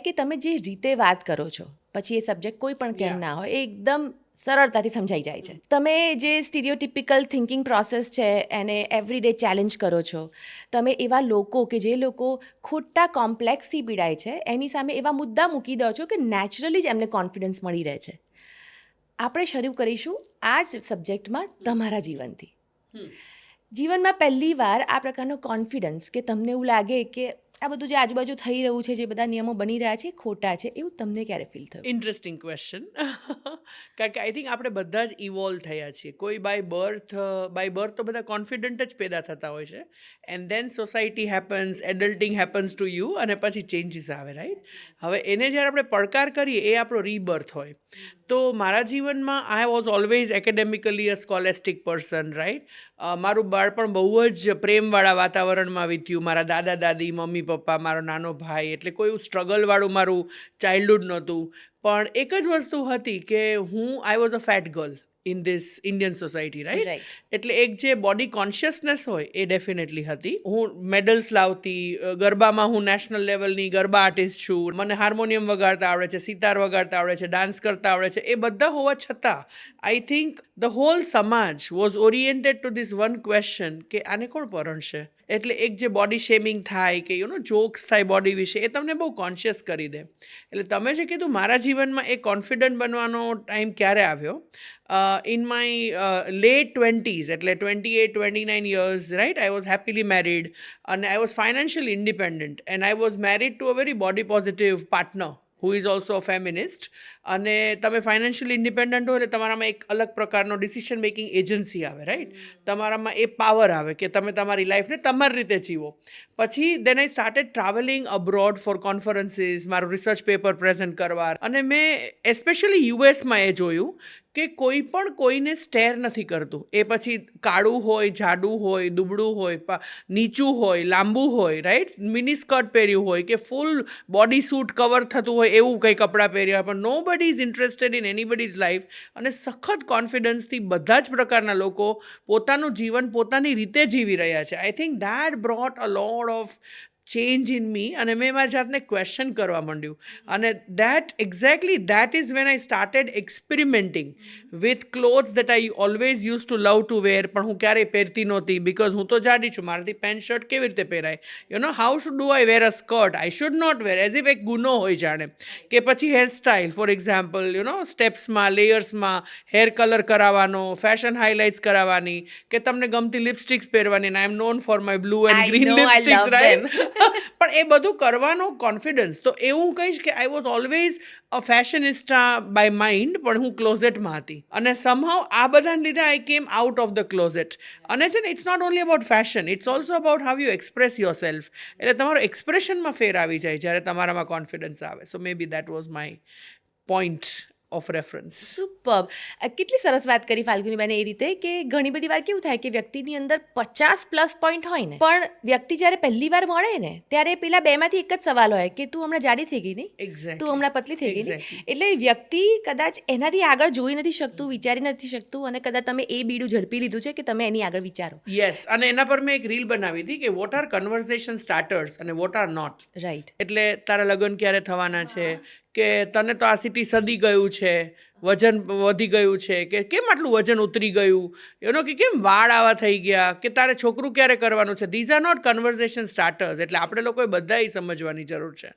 કે તમે જે રીતે વાત કરો છો, પછી એ સબ્જેક્ટ કોઈ પણ કેમ Yeah. ના હોય, એ એકદમ સરળતાથી સમજાઈ જાય છે. તમે જે સ્ટીરિયોટિપિકલ થિંકિંગ પ્રોસેસ છે એને એવરીડે ચેલેન્જ કરો છો. તમે એવા લોકો કે જે લોકો ખોટા કોમ્પ્લેક્સથી પીડાય છે એની સામે એવા મુદ્દા મૂકી દો છો કે નેચરલી જ એમને કોન્ફિડન્સ મળી રહે છે. આપણે શરૂ કરીશું આ જ સબ્જેક્ટમાં તમારા જીવનથી. જીવનમાં પહેલી વાર આ પ્રકારનો કોન્ફિડન્સ કે તમને એવું લાગે કે આ બધું જે આજુબાજુ થઈ રહ્યું છે, જે બધા નિયમો બની રહ્યા છે, ખોટા છે, એવું તમને ક્યારે ફીલ થયું? Interesting question. કારણ કે આઈ થિંક આપણે બધા જ ઇવોલ્વ થયા છીએ. કોઈ બાય બર્થ તો બધા કોન્ફિડન્ટ જ પેદા થતા હોય છે. And then society happens, adulting happens to you, અને પછી ચેન્જીસ આવે, રાઈટ? હવે એને જ્યારે આપણે પડકાર કરીએ એ આપણો રીબર્થ હોય. તો મારા જીવનમાં I was always academically a scholastic person, right? મારું બાળપણ બહુ જ પ્રેમવાળા વાતાવરણમાં વીત્યું. મારા દાદા દાદી, મમ્મી પપ્પા, મારો નાનો ભાઈ, એટલે કોઈ સ્ટ્રગલવાળું મારું ચાઇલ્ડહુડ નહોતું. પણ એક જ વસ્તુ હતી કે I was a fat girl in this Indian society, right? Right. એટલે એક જે બોડી કોન્શિયસનેસ હોય એ ડેફિનેટલી હતી. હું મેડલ્સ લાવતી, ગરબામાં હું નેશનલ લેવલની ગરબા આર્ટિસ્ટ છું, મને હાર્મોનિયમ વગાડતા આવડે છે, સિતાર વગાડતા આવડે છે, ડાન્સ કરતા આવડે છે. એ બધા હોવા છતાં આઈ થિંક ધ હોલ સમાજ was oriented two this one question કે આને કોણ પરણશે? એટલે એક જે બોડી શેમિંગ થાય કે જોક્સ થાય બોડી વિશે, એ તમને બહુ કોન્શિયસ કરી દે. એટલે તમે જે કીધું મારા જીવનમાં એ કોન્ફિડન્ટ બનવાનો ટાઈમ ક્યારે આવ્યો? ઇન માય લેટ 20s, એટલે 28-29 years, right? I was happily married અને I was financially independent and I was married to a very body positive partner who is also a feminist. અને તમે financially independent હોય એટલે તમારામાં એક અલગ પ્રકારનો ડિસિશન મેકિંગ એજન્સી આવે, રાઈટ? તમારામાં એ પાવર આવે કે તમે તમારી લાઈફને તમારી રીતે જીવો. પછી then I started travelling abroad for conferences, મારું રિસર્ચ પેપર પ્રેઝન્ટ કરવા. અને મેં એસ્પેશિયલી યુએસમાં એ જોયું કે કોઈ પણ કોઈને સ્ટેર નથી કરતું. એ પછી કાળું હોય, જાડું હોય, દુબળું હોય, નીચું હોય, લાંબુ હોય, રાઈટ? મિની સ્કર્ટ પહેર્યું હોય કે ફૂલ બોડી સૂટ કવર થતું હોય એવું કંઈ કપડાં પહેર્યા, પણ નો બડી ઇઝ ઇન્ટરેસ્ટેડ ઇન એનીબડીઝ લાઈફ. અને સખત કોન્ફિડન્સથી બધા જ પ્રકારના લોકો પોતાનું જીવન પોતાની રીતે જીવી રહ્યા છે. I think that brought a lot of change in me. અને મેં મારી જાતને ક્વેશ્ચન કરવા માંડ્યું. અને that is when I started experimenting with clothes that I always use to love to wear, પણ હું ક્યારેય પહેરતી નહોતી બિકોઝ હું તો જાડી છું, મારાથી પેન્ટ શર્ટ કેવી રીતે પહેરાય? How should do I wear a skirt? I should not wear, as if એક ગુનો હોય જાણે. કે પછી હેરસ્ટાઇલ, ફોર એક્ઝામ્પલ, સ્ટેપ્સમાં, લેયર્સમાં હેર કલર કરાવવાનો, ફેશન હાઇલાઇટ્સ કરાવવાની, કે તમને ગમતી લિપસ્ટિક્સ પહેરવાની. I am known for my blue and I green know, I lipsticks, love them. Right? પણ એ બધું કરવાનો કોન્ફિડન્સ, તો એવું કહીશ કે I was always a fashionista by mind, પણ હું ક્લોઝેટમાં હતી. અને સમહાઉ આ બધાને લીધે આઈ came out of the closet. અને છે ને, it's not only about fashion, it's also about how you express yourself. એટલે તમારો એક્સપ્રેશનમાં ફેર આવી જાય જ્યારે તમારામાં કોન્ફિડન્સ આવે. So maybe that was my point of reference. Superb. કેટલી સરસ વાત કરી ફાલ્ગુનીબેને એ રીતે કે ઘણી બધી વાર કેવું થાય કે વ્યક્તિની અંદર 50+ પોઈન્ટ હોય ને, પણ વ્યક્તિ જ્યારે પહેલી વાર મળે ને ત્યારે પેલા બેમાંથી એક જ સવાલ હોય કે તું હમણાં જાડી થઈ ગઈ નહીં, Exactly. તું હમણાં પતલી થઈ ગઈ નહીં. Exactly. એટલે વ્યક્તિ કદાચ એનાથી આગળ જોઈ નથી શકતું, વિચારી નથી શકતું, અને કદાચ તમે એ બીડું ઝડપી લીધું છે કે તમે એની આગળ વિચારો. યસ, અને એના પર મેં એક રીલ બનાવી હતી કે વોટ આર કન્વર્ઝેશન સ્ટાર્ટર્સ અને વોટ આર નોટ. રાઈટ. એટલે તારા લગ્ન ક્યારે થવાના છે, કે તને તો આ સિટી સદી ગયું છે, વજન વધી ગયું છે, કે કેમ આટલું વજન ઉતરી ગયું, કે કેમ વાળ આવા થઈ ગયા, કે તારે છોકરું ક્યારે કરવાનું છે. These are not conversation starters. એટલે આપણે લોકોએ બધાએ સમજવાની જરૂર છે.